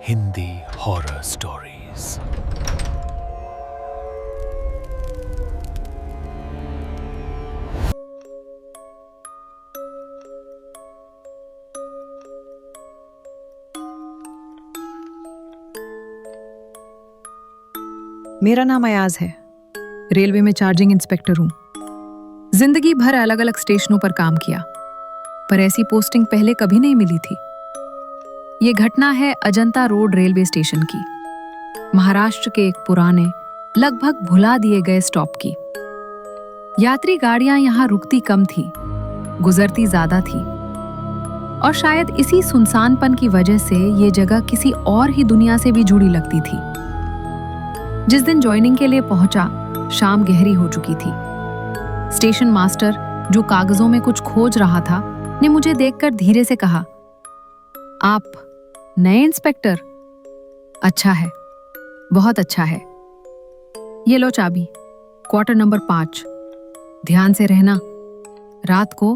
Hindi horror stories. मेरा नाम अयाज है। रेलवे में चार्जिंग इंस्पेक्टर हूँ। जिंदगी भर अलग अलग स्टेशनों पर काम किया, पर ऐसी पोस्टिंग पहले कभी नहीं मिली थी। ये घटना है अजंता रोड रेलवे स्टेशन की, महाराष्ट्र के एक पुराने, लगभग भुला दिए गए स्टॉप की। यात्री गाड़ियां यहाँ रुकती कम थी, गुजरती ज्यादा थी, और शायद इसी सुनसानपन की वजह से ये जगह किसी और ही दुनिया से भी जुड़ी लगती थी। जिस दिन ज्वाइनिंग के लिए पहुंचा, शाम गहरी हो चुकी थी। स्टेशन मास्टर, जो कागजों में कुछ खोज रहा था, ने मुझे देखकर धीरे से कहा, आप नए इंस्पेक्टर? अच्छा है, बहुत अच्छा है। ये लो चाबी, क्वार्टर नंबर 5। ध्यान से रहना, रात को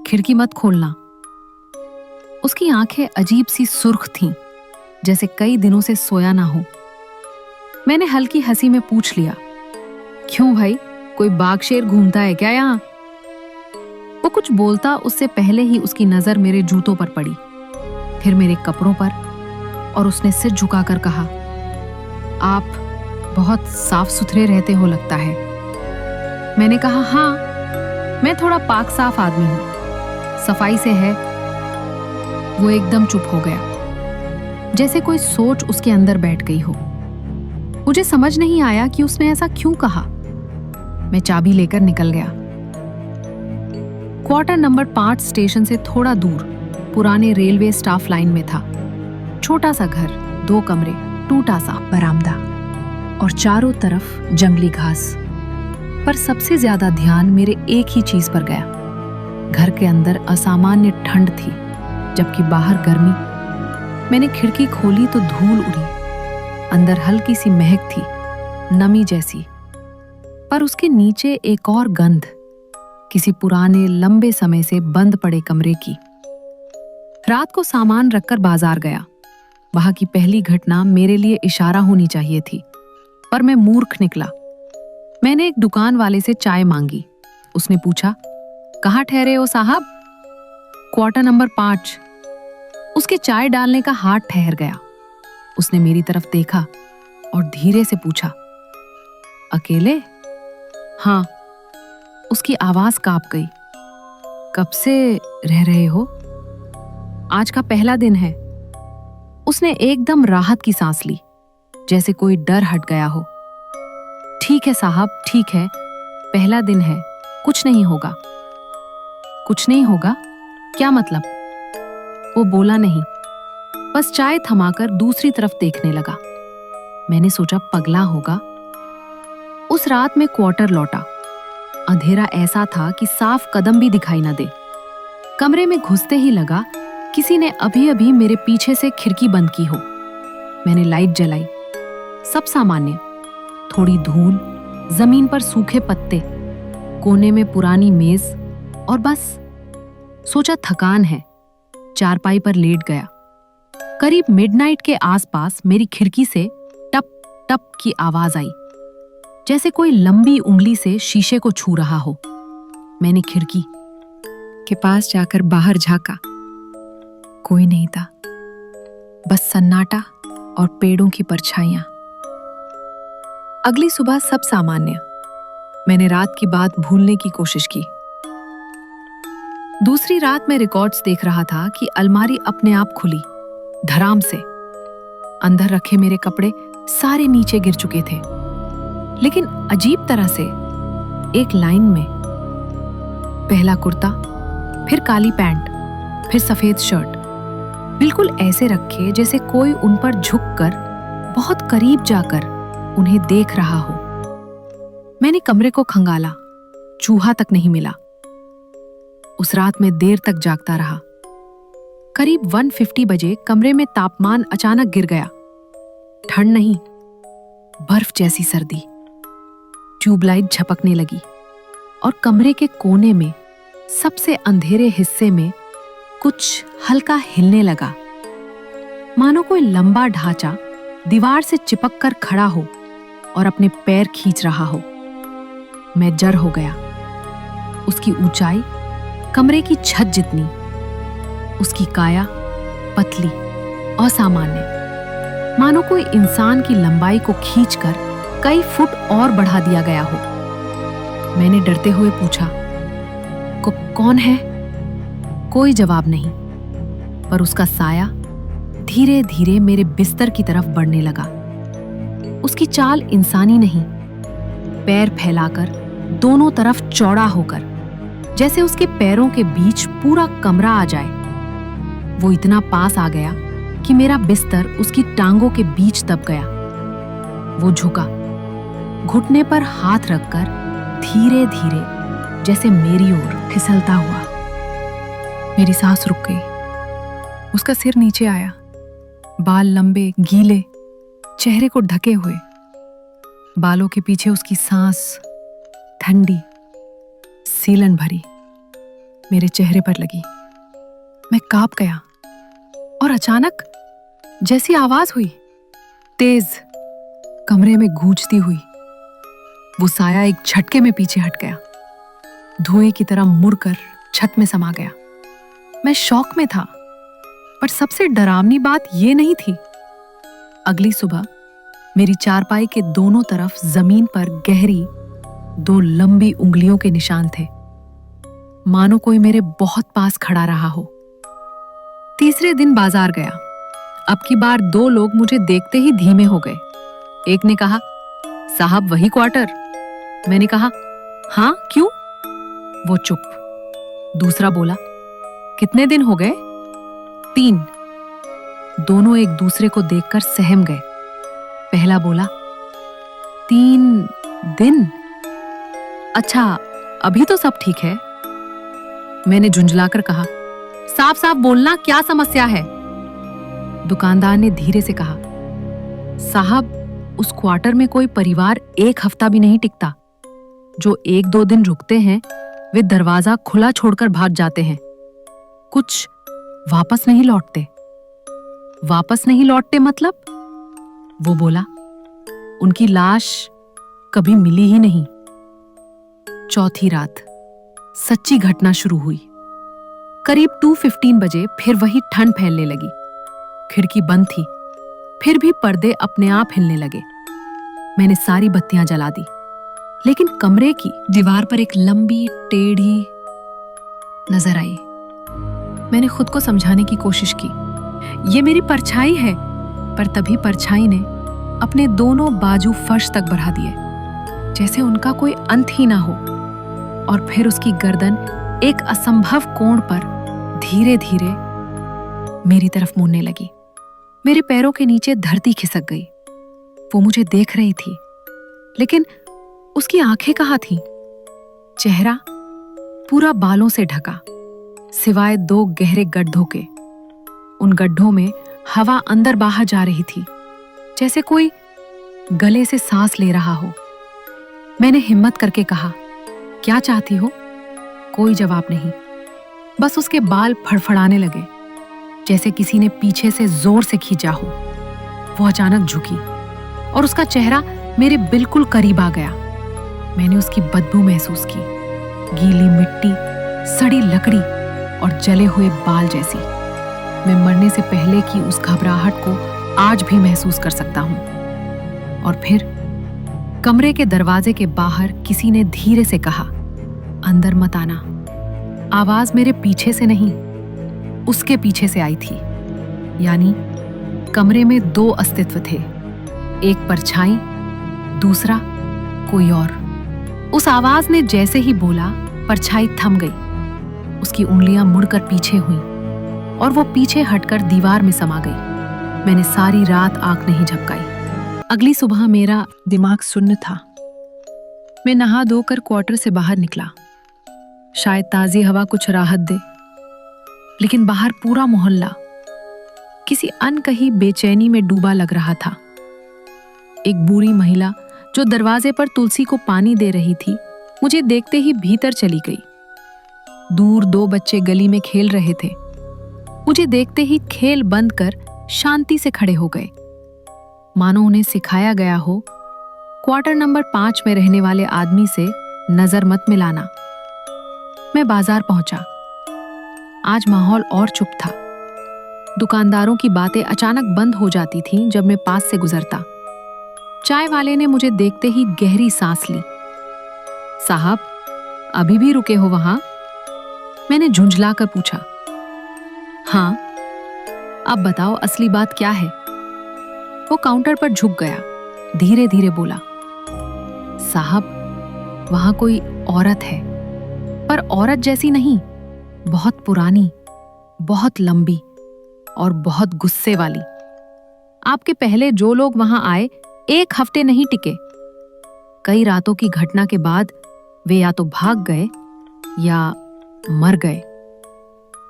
खिड़की मत खोलना। उसकी आंखें अजीब सी सुर्ख थीं, जैसे कई दिनों से सोया ना हो। मैंने हल्की हंसी में पूछ लिया, क्यों भाई, कोई बाघ शेर घूमता है क्या यहाँ? वो कुछ बोलता उससे पहले ही उसकी नजर मेरे जूतों पर पड़ी, फिर मेरे कपड़ों पर, और उसने सिर झुकाकर कहा, आप बहुत साफ सुथरे रहते हो लगता है। मैंने कहा, हाँ, मैं थोड़ा पाक साफ आदमी हूं, सफाई से है। वो एकदम चुप हो गया, जैसे कोई सोच उसके अंदर बैठ गई हो। मुझे समझ नहीं आया कि उसने ऐसा क्यों कहा। मैं चाबी लेकर निकल गया। क्वार्टर नंबर 5 स्टेशन से थोड़ा दूर पुराने रेलवे स्टाफ लाइन में था। छोटा सा घर, 2 कमरे, टूटा सा बरामदा, और चारों तरफ जंगली घास। पर सबसे ज्यादा ध्यान मेरे एक ही चीज पर गया। घर के अंदर असामान्य ठंड थी, जबकि बाहर गर्मी। मैंने खिड़की खोली तो धूल उड़ी। अंदर हल्की सी महक थी, नमी जैसी, पर उसके नीचे एक और गंध, किसी पुराने लंबे समय से बंद पड़े कमरे की। रात को सामान रखकर बाजार गया। वहां की पहली घटना मेरे लिए इशारा होनी चाहिए थी, पर मैं मूर्ख निकला। मैंने एक दुकान वाले से चाय मांगी। उसने पूछा, कहाँ ठहरे हो साहब? Quarter number 5। उसके चाय डालने का हाथ ठहर गया। उसने मेरी तरफ देखा और धीरे से पूछा, अकेले? हाँ। उसकी आवाज कांप गई। कब से रह रहे हो? आज का पहला दिन है। उसने एकदम राहत की सांस ली, जैसे कोई डर हट गया हो। ठीक है साहब, ठीक है, पहला दिन है, कुछ नहीं होगा। कुछ नहीं होगा? क्या मतलब? वो बोला नहीं, बस चाय थमाकर दूसरी तरफ देखने लगा। मैंने सोचा पगला होगा। उस रात में क्वार्टर लौटा। अंधेरा ऐसा था कि साफ कदम भी दिखाई न दे। कमरे में घुसते ही लगा किसी ने अभी अभी मेरे पीछे से खिड़की बंद की हो। मैंने लाइट जलाई। सब सामान्य, थोड़ी धूल, जमीन पर सूखे पत्ते, कोने में पुरानी मेज, और बस सोचा थकान है, चारपाई पर लेट गया। करीब मिडनाइट के आसपास मेरी खिड़की से टप टप की आवाज आई, जैसे कोई लंबी उंगली से शीशे को छू रहा हो। मैंने खिड़की के पास जाकर बाहर झांका। कोई नहीं था, बस सन्नाटा और पेड़ों की परछाइयां। अगली सुबह सब सामान्य। मैंने रात की बात भूलने की कोशिश की। दूसरी रात में रिकॉर्ड्स देख रहा था कि अलमारी अपने आप खुली, धड़ाम से। अंदर रखे मेरे कपड़े सारे नीचे गिर चुके थे, लेकिन अजीब तरह से, एक लाइन में। पहला कुर्ता, फिर काली पैंट, फिर सफेद शर्ट, बिल्कुल ऐसे रखे जैसे कोई उन पर झुककर, बहुत करीब जाकर उन्हें देख रहा हो। मैंने कमरे को खंगाला, चूहा तक नहीं मिला। उस रात में देर तक जागता रहा। करीब 1:50 बजे कमरे में तापमान अचानक गिर गया। ठंड नहीं, बर्फ जैसी सर्दी। ट्यूबलाइट झपकने लगी और कमरे के कोने में, सबसे अंधेरे हिस्से में, कुछ हल्का हिलने लगा। मानो कोई लंबा ढांचा दीवार से चिपक कर खड़ा हो और अपने पैर खींच रहा हो। मैं जर हो गया। उसकी ऊंचाई कमरे की छत जितनी, उसकी काया पतली असामान्य, मानो कोई इंसान की लंबाई को खींचकर कई फुट और बढ़ा दिया गया हो। मैंने डरते हुए पूछा, कौन है? कोई जवाब नहीं, पर उसका साया धीरे धीरे मेरे बिस्तर की तरफ बढ़ने लगा। उसकी चाल इंसानी नहीं, पैर फैलाकर दोनों तरफ चौड़ा होकर, जैसे उसके पैरों के बीच पूरा कमरा आ जाए। वो इतना पास आ गया कि मेरा बिस्तर उसकी टांगों के बीच दब गया। वो झुका, घुटने पर हाथ रखकर धीरे धीरे जैसे मेरी ओर फिसलता हुआ। मेरी सांस रुक गई। उसका सिर नीचे आया, बाल लंबे गीले, चेहरे को ढके हुए। बालों के पीछे उसकी सांस ठंडी सीलन भरी मेरे चेहरे पर लगी। मैं कांप गया और अचानक जैसी आवाज हुई, तेज, कमरे में गूंजती हुई। वो साया एक झटके में पीछे हट गया, धुएं की तरह मुड़कर छत में समा गया। मैं शौक में था, पर सबसे डरावनी बात ये नहीं थी। अगली सुबह मेरी चारपाई के दोनों तरफ जमीन पर गहरी 2 लंबी उंगलियों के निशान थे, मानो कोई मेरे बहुत पास खड़ा रहा हो। तीसरे दिन बाजार गया। अब की बार 2 लोग मुझे देखते ही धीमे हो गए। एक ने कहा, साहब वही क्वार्टर? मैंने कहा, हाँ, क्यों? वो चुप। दूसरा बोला, कितने दिन हो गए? 3। दोनों एक दूसरे को देखकर सहम गए। पहला बोला, 3 दिन? अच्छा, अभी तो सब ठीक है। मैंने झुंझलाकर कहा, साफ साफ बोलना, क्या समस्या है? दुकानदार ने धीरे से कहा, साहब, उस क्वार्टर में कोई परिवार 1 हफ्ता भी नहीं टिकता। जो 1-2 दिन रुकते हैं वे दरवाजा खुला छोड़कर भाग जाते हैं। कुछ वापस नहीं लौटते। वापस नहीं लौटते मतलब? वो बोला, उनकी लाश कभी मिली ही नहीं। चौथी रात सच्ची घटना शुरू हुई। करीब 2:15 बजे फिर वही ठंड फैलने लगी। खिड़की बंद थी, फिर भी पर्दे अपने आप हिलने लगे। मैंने सारी बत्तियां जला दी, लेकिन कमरे की दीवार पर एक लंबी टेढ़ी नजर आई। मैंने खुद को समझाने की कोशिश की, ये मेरी परछाई है, पर तभी परछाई ने अपने दोनों बाजू फर्श तक बढ़ा दिए, जैसे उनका कोई अंत ही ना हो। और फिर उसकी गर्दन एक असंभव कोण पर धीरे धीरे मेरी तरफ मुड़ने लगी। मेरे पैरों के नीचे धरती खिसक गई। वो मुझे देख रही थी, लेकिन उसकी आंखें कहाँ थीं? चेहरा पूरा बालों से ढका, सिवाय 2 गहरे गड्ढों के। उन गड्ढों में हवा अंदर बाहर जा रही थी, जैसे कोई गले से सांस ले रहा हो। मैंने हिम्मत करके कहा, क्या चाहती हो? कोई जवाब नहीं, बस उसके बाल फड़फड़ाने लगे, जैसे किसी ने पीछे से जोर से खींचा हो। वो अचानक झुकी और उसका चेहरा मेरे बिल्कुल करीब आ गया। मैंने उसकी बदबू महसूस की, गीली मिट्टी, सड़ी लकड़ी और जले हुए बाल जैसी। मैं मरने से पहले की उस घबराहट को आज भी महसूस कर सकता हूं। और फिर कमरे के दरवाजे के बाहर किसी ने धीरे से कहा, अंदर मत आना। आवाज मेरे पीछे से नहीं, उसके पीछे से आई थी। यानी कमरे में 2 अस्तित्व थे, एक परछाई, दूसरा कोई और। उस आवाज ने जैसे ही बोला, परछाई थम गई। उसकी उंगलियां मुड़कर पीछे हुईं और वो पीछे हटकर दीवार में समा गई। मैंने सारी रात आंख नहीं झपकाई। अगली सुबह मेरा दिमाग सुन्न था। मैं नहा धोकर क्वार्टर से बाहर निकला। शायद ताजी हवा कुछ राहत दे, लेकिन बाहर पूरा मोहल्ला किसी अनकही बेचैनी में डूबा लग रहा था। एक बूढ़ी महिला जो दरवाजे पर तुलसी को पानी दे रही थी, मुझे देखते ही भीतर चली गई। दूर 2 बच्चे गली में खेल रहे थे। मुझे देखते ही खेल बंद कर शांति से खड़े हो गए, मानो उन्हें सिखाया गया हो क्वार्टर नंबर 5 में रहने वाले आदमी से नजर मत मिलाना। मैं बाजार पहुंचा। आज माहौल और चुप था। दुकानदारों की बातें अचानक बंद हो जाती थीं जब मैं पास से गुजरता। चाय वाले ने मुझे देखते ही गहरी सांस ली। साहब, अभी भी रुके हो वहां? मैंने झुंझलाकर पूछा। हाँ, अब बताओ असली बात क्या है? वो काउंटर पर झुक गया, धीरे धीरे बोला, साहब, वहां कोई औरत है, पर औरत जैसी नहीं, बहुत पुरानी, बहुत लंबी और बहुत गुस्से वाली। आपके पहले जो लोग वहां आए 1 हफ्ते नहीं टिके। कई रातों की घटना के बाद वे या तो भाग गए या मर गए।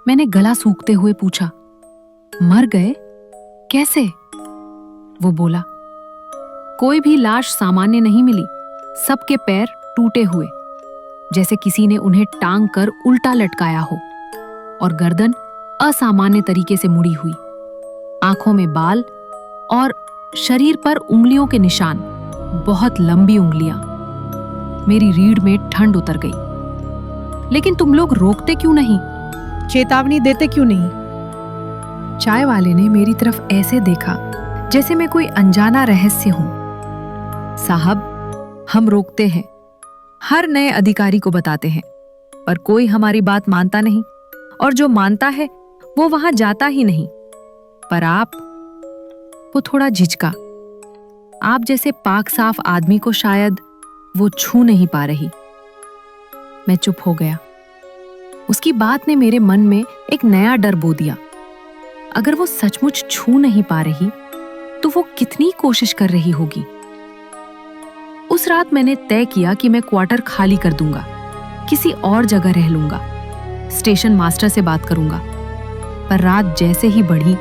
मैंने गला सूखते हुए पूछा, मर गए? कैसे? वो बोला, कोई भी लाश सामान्य नहीं मिली। सबके पैर टूटे हुए, जैसे किसी ने उन्हें टांग कर उल्टा लटकाया हो, और गर्दन असामान्य तरीके से मुड़ी हुई, आंखों में बाल और शरीर पर उंगलियों के निशान, बहुत लंबी उंगलियां। मेरी रीढ़ में ठंड उतर गई। लेकिन तुम लोग रोकते क्यों नहीं? चेतावनी देते क्यों नहीं? चाय वाले ने मेरी तरफ ऐसे देखा जैसे मैं कोई अनजाना रहस्य हूं। साहब, हम रोकते हैं, हर नए अधिकारी को बताते हैं, पर कोई हमारी बात मानता नहीं, और जो मानता है वो वहां जाता ही नहीं। पर आप, वो थोड़ा झिझका, आप जैसे पाक साफ आदमी को शायद वो छू नहीं पा रही। मैं चुप हो गया। उसकी बात ने मेरे मन में एक नया डर बो दिया। अगर वो सचमुच छू नहीं पा रही तो वो कितनी कोशिश कर रही होगी। उस रात मैंने तय किया कि मैं क्वार्टर खाली कर दूंगा, किसी और जगह रह लूंगा, स्टेशन मास्टर से बात करूंगा। पर रात जैसे ही बढ़ी,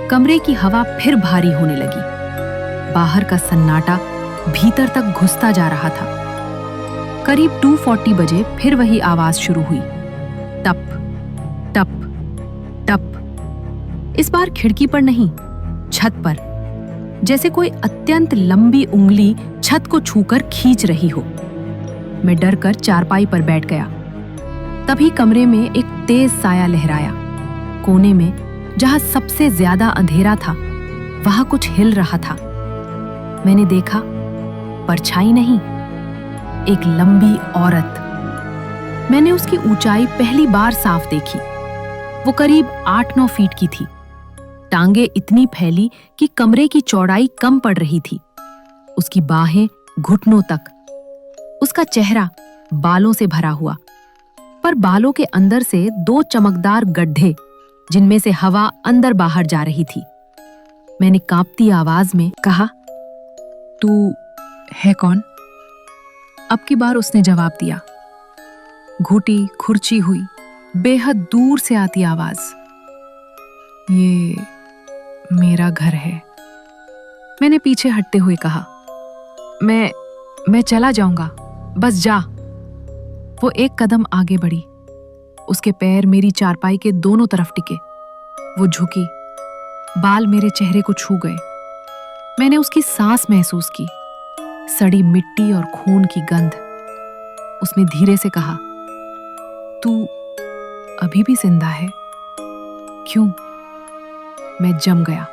कमरे की हवा फिर भारी होने लगी। बाहर का सन्नाटा भीतर तक घुसता जा रहा था। करीब 2:40 बजे फिर वही आवाज शुरू हुई, टप टप टप। इस बार खिड़की पर नहीं, छत पर, जैसे कोई अत्यंत लंबी उंगली छत को छूकर खींच रही हो। मैं डर कर चारपाई पर बैठ गया। तभी कमरे में एक तेज साया लहराया। कोने में, जहां सबसे ज्यादा अंधेरा था, वहां कुछ हिल रहा था। मैंने देखा, परछाई नहीं, एक लंबी औरत। मैंने उसकी ऊंचाई पहली बार साफ देखी। वो करीब 8-9 फीट की थी। टांगे इतनी फैली कि कमरे की चौड़ाई कम पड़ रही थी। उसकी बाहें घुटनों तक। उसका चेहरा बालों से भरा हुआ, पर बालों के अंदर से 2 चमकदार गड्ढे, जिनमें से हवा अंदर बाहर जा रही थी। मैंने कांपती आवाज में कहा, तू है कौन? अब की बार उसने जवाब दिया। घुटी खुरची हुई, बेहद दूर से आती आवाज, ये मेरा घर है। मैंने पीछे हटते हुए कहा, मैं चला जाऊंगा, बस जा। वो एक कदम आगे बढ़ी। उसके पैर मेरी चारपाई के दोनों तरफ टिके। वो झुकी, बाल मेरे चेहरे को छू गए। मैंने उसकी सांस महसूस की, सड़ी मिट्टी और खून की गंध। उसने धीरे से कहा, तू अभी भी जिंदा है? क्यों? मैं जम गया।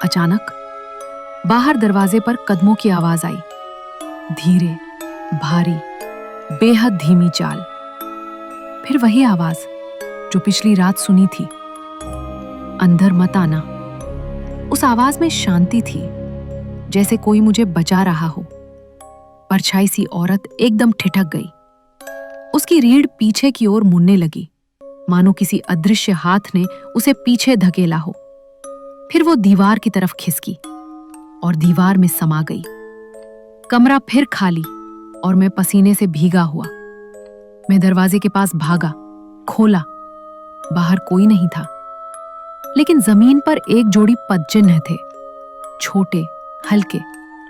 अचानक बाहर दरवाजे पर कदमों की आवाज आई, धीरे, भारी, बेहद धीमी चाल। फिर वही आवाज जो पिछली रात सुनी थी, अंदर मत आना। उस आवाज में शांति थी, जैसे कोई मुझे बचा रहा हो। परछाई सी औरत एकदम ठिठक गई। उसकी रीढ़ पीछे की ओर मुड़ने लगी, मानो किसी अदृश्य हाथ ने उसे पीछे धकेला हो। फिर वो दीवार की तरफ खिसकी और दीवार में समा गई। कमरा फिर खाली और मैं पसीने से भीगा हुआ। मैं दरवाजे के पास भागा, खोला। बाहर कोई नहीं था, लेकिन जमीन पर एक जोड़ी पदचिन्ह थे, छोटे, हल्के,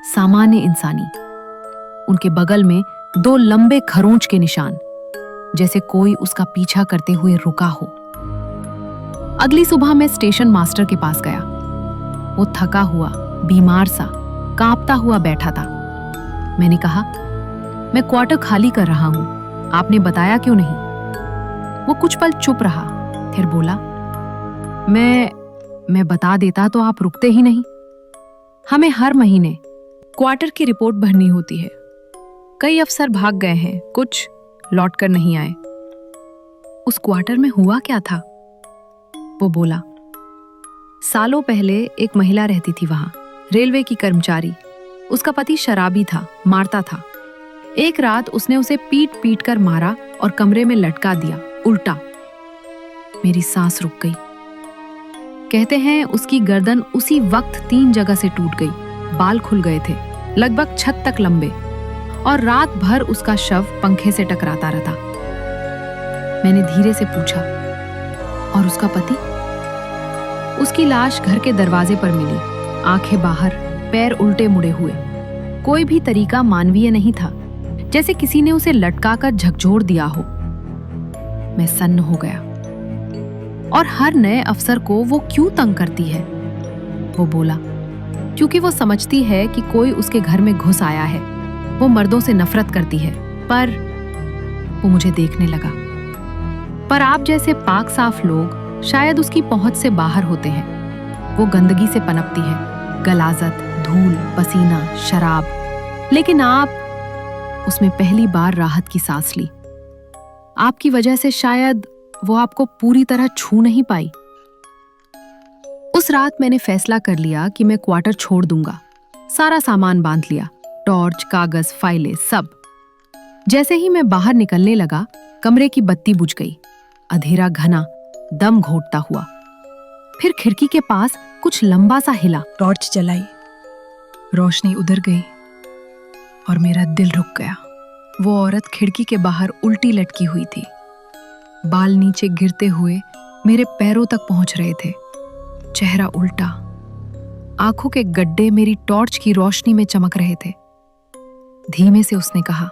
सामान्य इंसानी। उनके बगल में 2 लंबे खरोंच के निशान, जैसे कोई उसका पीछा करते हुए रुका हो। अगली सुबह मैं स्टेशन मास्टर के पास गया। वो थका हुआ, बीमार सा, कांपता हुआ बैठा था। मैंने कहा, मैं क्वार्टर खाली कर रहा हूं, आपने बताया क्यों नहीं? वो कुछ पल चुप रहा, फिर बोला, मैं बता देता तो आप रुकते ही नहीं। हमें हर महीने क्वार्टर की रिपोर्ट भरनी होती है। कई अफसर भाग गए हैं, कुछ लौट कर नहीं आए। उस क्वार्टर में हुआ क्या था? वो बोला, सालों पहले एक महिला रहती थी वहां, रेलवे की कर्मचारी। उसका पति शराबी था, मारता था। एक रात उसने उसे पीट पीट कर मारा और कमरे में लटका दिया, उल्टा। मेरी सांस रुक गई। कहते हैं उसकी गर्दन उसी वक्त 3 जगह से टूट गई, बाल खुल गए थे, लगभग छत तक लंबे, और रात भर उसका शव पंखे से टकराता रहता। मैंने धीरे से पूछा, और उसका पति? उसकी लाश घर के दरवाजे पर मिली, आंखें बाहर, पैर उल्टे मुड़े हुए। कोई भी तरीका मानवीय नहीं था, जैसे किसी ने उसे लटकाकर झकझोर दिया हो। मैं सन्न हो गया। और हर नए अफसर को वो क्यों तंग करती है? वो बोला, क्योंकि वो समझती है कि कोई उसके घर में घुस आया है। वो मर्दों से नफरत करती है। पर वो मुझे देखने लगा। पर आप जैसे पाक साफ लोग शायद उसकी पहुंच से बाहर होते हैं। वो गंदगी से पनपती है, गलाजत, धूल, पसीना, शराब। लेकिन आप उसमें पहली बार राहत की सांस ली। आपकी वजह से शायद वो आपको पूरी तरह छू नहीं पाई। उस रात मैंने फैसला कर लिया कि मैं क्वार्टर छोड़ दूंगा। सारा सामान बांध लिया, टॉर्च, कागज, फाइलें, सब। जैसे ही मैं बाहर निकलने लगा, कमरे की बत्ती बुझ गई। अंधेरा घना, दम घोटता हुआ। फिर खिड़की के पास कुछ लंबा सा हिला। टॉर्च जलाई, रोशनी उधर गई और मेरा दिल रुक गया। वो औरत खिड़की के बाहर उल्टी लटकी हुई थी। बाल नीचे गिरते हुए मेरे पैरों तक पहुंच रहे थे। चेहरा उल्टा, आंखों के गड्ढे मेरी टॉर्च की रोशनी में चमक रहे थे। धीमे से उसने कहा,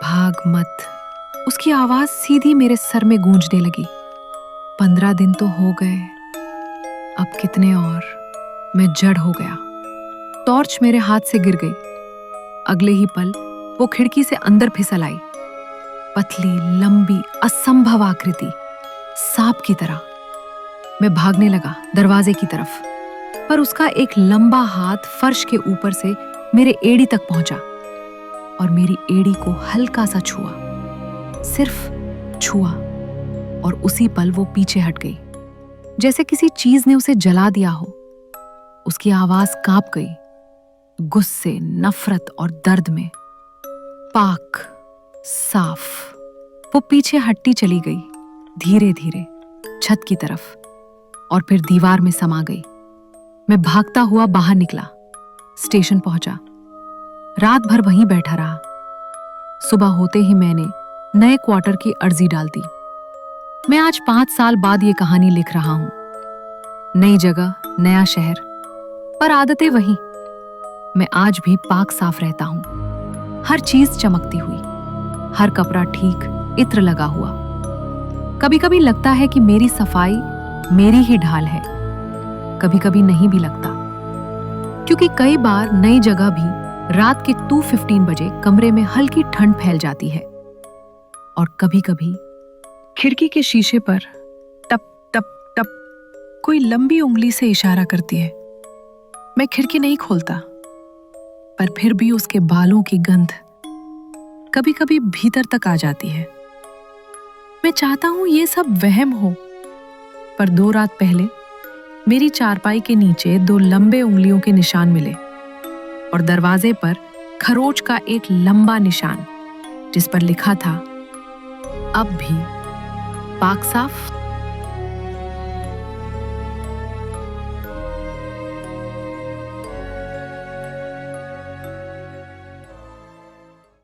भाग मत। उसकी आवाज सीधी मेरे सर में गूंजने लगी। 15 दिन तो हो गए, अब कितने और? मैं जड़ हो गया। टॉर्च मेरे हाथ से गिर गई। अगले ही पल वो खिड़की से अंदर फिसल आई। पतली, लंबी, असंभव आकृति, सांप की तरह। मैं भागने लगा दरवाजे की तरफ, पर उसका एक लंबा हाथ फर्श के ऊपर से मेरे एड़ी तक पहुंचा और मेरी एड़ी को हल्का सा छुआ, सिर्फ छुआ, और उसी पल वो पीछे हट गई, जैसे किसी चीज ने उसे जला दिया हो। उसकी आवाज कांप गई, गुस्से, नफरत और दर्द में। पाक, साफ। वो पीछे हटती चली गई, धीरे धीरे छत की तरफ, और फिर दीवार में समा गई। मैं भागता हुआ बाहर निकला, स्टेशन पहुंचा। रात भर वहीं बैठा रहा। सुबह होते ही मैंने नए क्वार्टर की अर्जी डाल दी। मैं आज 5 साल बाद ये कहानी लिख रहा हूं। नई जगह, नया शहर, पर आदतें वही। मैं आज भी पाक साफ रहता हूं, हर चीज चमकती हुई, हर कपड़ा ठीक, इत्र लगा हुआ। कभी कभी लगता है कि मेरी सफाई मेरी ही ढाल है, कभी कभी नहीं भी लगता, क्योंकि कई बार नई जगह भी रात के 2:15 बजे कमरे में हल्की ठंड फैल जाती है, और कभी कभी खिड़की के शीशे पर टप टप टप कोई लंबी उंगली से इशारा करती है। मैं खिड़की नहीं खोलता, पर फिर भी उसके बालों की गंध कभी कभी भीतर तक आ जाती है। मैं चाहता हूं ये सब वहम हो, पर 2 रात पहले मेरी चारपाई के नीचे 2 लंबे उंगलियों के निशान मिले, और दरवाजे पर खरोच का एक लंबा निशान, जिस पर लिखा था, अब भी पाक साफ